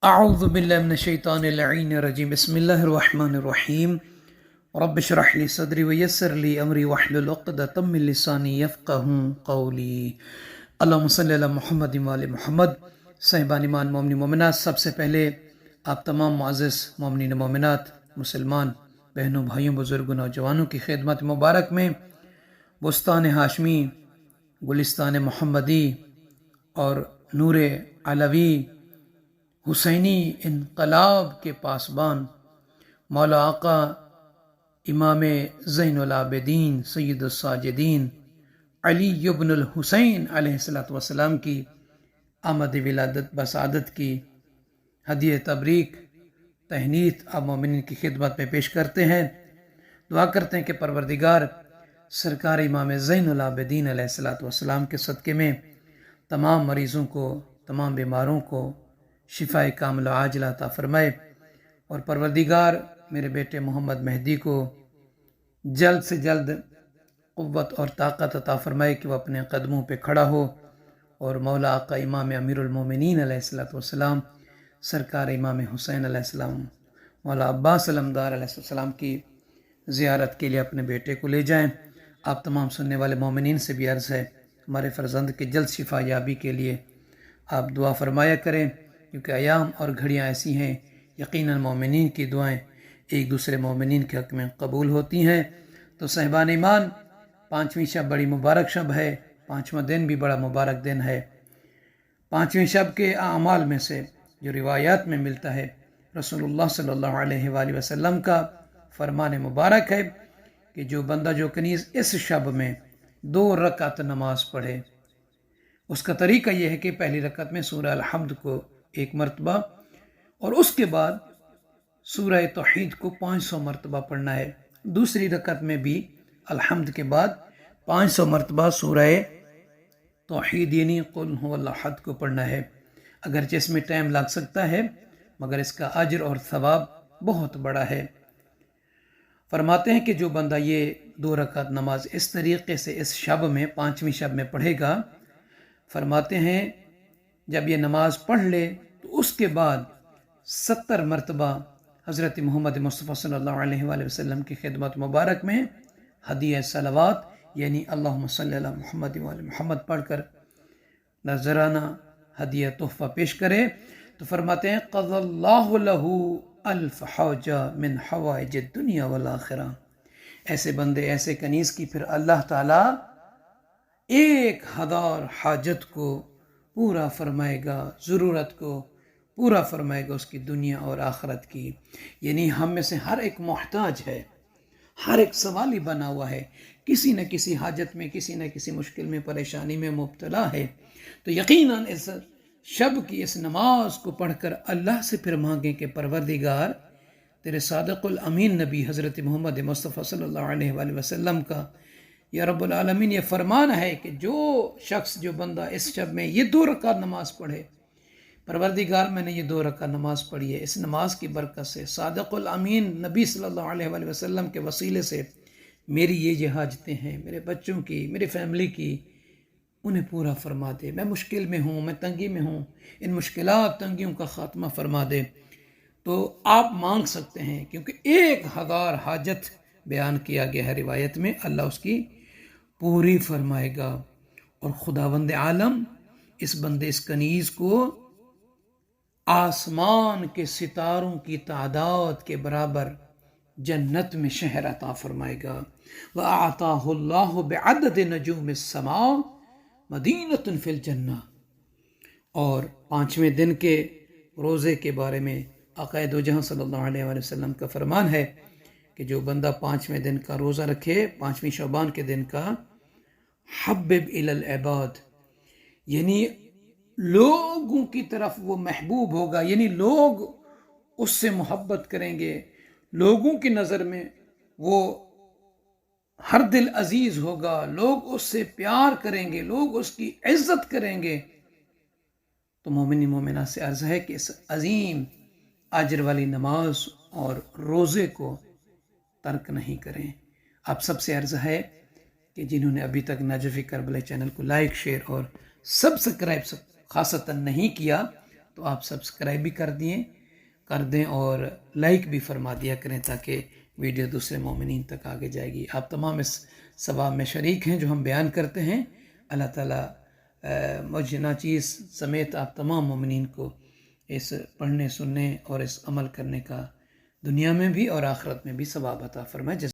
اعوذ باللہ من الشیطان اللعین الرجیم بسم اللہ الرحمن الرحیم رب اشرح لی صدری ویسر لی امری واحلل عقدۃ من لسانی یفقہوا قولی اللہم صلی علی محمد وآل محمد۔ صاحبان ایمان مومنین مومنات، سب سے پہلے آپ تمام معزز مومنین مومنات، مسلمان بہنوں بھائیوں بزرگوں نوجوانوں کی خدمت مبارک میں بستان ہاشمی، گلستان محمدی اور نور علوی حسینی انقلاب کے پاسبان مولا آقا امام زین العابدین سید الساجدین علی بن الحسین علیہ السلام کی آمد ولادت بسعادت کی ہدیہ تبریک تہنیت آپ مومنین کی خدمت میں پیش کرتے ہیں۔ دعا کرتے ہیں کہ پروردگار سرکار امام زین العابدین علیہ السلام کے صدقے میں تمام مریضوں کو، تمام بیماروں کو شفائے کاملہ عاجلہ عطا فرمائے، اور پروردگار میرے بیٹے محمد مہدی کو جلد سے جلد قوت اور طاقت عطا فرمائے کہ وہ اپنے قدموں پہ کھڑا ہو، اور مولا آقا امام امیر المومنین علیہ السلام سرکار امام حسین علیہ السلام مولا عباس علمدار علیہ السلام کی زیارت کے لیے اپنے بیٹے کو لے جائیں۔ آپ تمام سننے والے مومنین سے بھی عرض ہے ہمارے فرزند کی جلد شفا یابی کے لیے آپ دعا فرمایا کریں، کیونکہ ایام اور گھڑیاں ایسی ہیں یقیناً مومنین کی دعائیں ایک دوسرے مومنین کے حق میں قبول ہوتی ہیں۔ تو صاحبان ایمان، پانچویں شب بڑی مبارک شب ہے، پانچواں دن بھی بڑا مبارک دن ہے۔ پانچویں شب کے اعمال میں سے جو روایات میں ملتا ہے، رسول اللہ صلی اللہ علیہ وآلہ وسلم کا فرمان مبارک ہے کہ جو بندہ جو کنیز اس شب میں 2 رکعت نماز پڑھے، اس کا طریقہ یہ ہے کہ پہلی رکعت میں سورہ الحمد کو 1 مرتبہ اور اس کے بعد سورہ توحید کو 500 مرتبہ پڑھنا ہے۔ دوسری رکعت میں بھی الحمد کے بعد 500 مرتبہ سورہ توحید یعنی قل هو اللہ احد کو پڑھنا ہے۔ اگرچہ اس میں ٹائم لگ سکتا ہے مگر اس کا اجر اور ثواب بہت بڑا ہے۔ فرماتے ہیں کہ جو بندہ یہ 2 رکعت نماز اس طریقے سے اس شب میں 5ویں شب میں پڑھے گا، فرماتے ہیں جب یہ نماز پڑھ لے تو اس کے بعد 70 مرتبہ حضرت محمد مصطفیٰ صلی اللہ علیہ وآلہ وسلم کی خدمت مبارک میں ہدیہ صلوات یعنی اللہم صلی علی محمد وآل محمد پڑھ کر نذرانہ ہدیہ تحفہ پیش کرے، تو فرماتے ہیں قضى اللہ لہ الف حوجہ من حوائج الدنیا والآخرہ۔ ایسے بندے، ایسے کنیز کی پھر اللہ تعالیٰ 1000 حاجت کو پورا فرمائے گا، ضرورت کو پورا فرمائے گا اس کی دنیا اور آخرت کی۔ یعنی ہم میں سے ہر ایک محتاج ہے، ہر ایک سوالی بنا ہوا ہے، کسی نہ کسی حاجت میں، کسی نہ کسی مشکل میں، پریشانی میں مبتلا ہے۔ تو یقیناً اس شب کی اس نماز کو پڑھ کر اللہ سے پھر مانگیں کہ پروردگار تیرے صادق الامین نبی حضرت محمد مصطفیٰ صلی اللہ علیہ وآلہ وسلم کا یا رب العالمین یہ فرمان ہے کہ جو شخص، جو بندہ اس شب میں یہ 2 رکعت نماز پڑھے، پروردگار میں نے یہ 2 رکعت نماز پڑھی ہے، اس نماز کی برکت سے صادق الامین نبی صلی اللہ علیہ وآلہ وسلم کے وسیلے سے میری یہ حاجتیں ہیں، میرے بچوں کی، میری فیملی کی، انہیں پورا فرما دے۔ میں مشکل میں ہوں، میں تنگی میں ہوں، ان مشکلات تنگیوں کا خاتمہ فرما دے۔ تو آپ مانگ سکتے ہیں، کیونکہ 1000 حاجت بیان کیا گیا ہے روایت میں، اللہ اس کی پوری فرمائے گا۔ اور خداوند عالم اس بندے، اس کنیز کو آسمان کے ستاروں کی تعداد کے برابر جنت میں شہر عطا فرمائے گا۔ وَأَعْطَاهُ اللَّهُ بِعَدَدِ نَجُومِ السَّمَاءِ مَدِينَةٌ فِي الْجَنَّةِ۔ اور 5ویں دن کے روزے کے بارے میں آقا دو جہاں صلی اللہ علیہ وآلہ وسلم کا فرمان ہے کہ جو بندہ 5ویں دن کا روزہ رکھے، 5ویں شعبان کے دن کا، حبب الی العباد، یعنی لوگوں کی طرف وہ محبوب ہوگا، یعنی لوگ اس سے محبت کریں گے، لوگوں کی نظر میں وہ ہر دل عزیز ہوگا، لوگ اس سے پیار کریں گے، لوگ اس کی عزت کریں گے۔ تو مومنی مومنہ سے عرض ہے کہ اس عظیم اجر والی نماز اور روزے کو ترک نہیں کریں۔ آپ سب سے عرض ہے کہ جنہوں نے ابھی تک نجف کربلا چینل کو لائک، شیئر اور سبسکرائب خاصتاً نہیں کیا، تو تو آپ سبسکرائب بھی کر دیں اور لائک بھی فرما دیا کریں تاکہ ویڈیو دوسرے مومنین تک آگے جائے گی۔ آپ تمام اس ثواب میں شریک ہیں جو ہم بیان کرتے ہیں۔ اللہ تعالیٰ مجھ ناچیز سمیت آپ تمام مومنین کو اس پڑھنے سننے اور اس عمل کرنے کا دنیا میں بھی اور آخرت میں بھی ثواب عطا فرمائے۔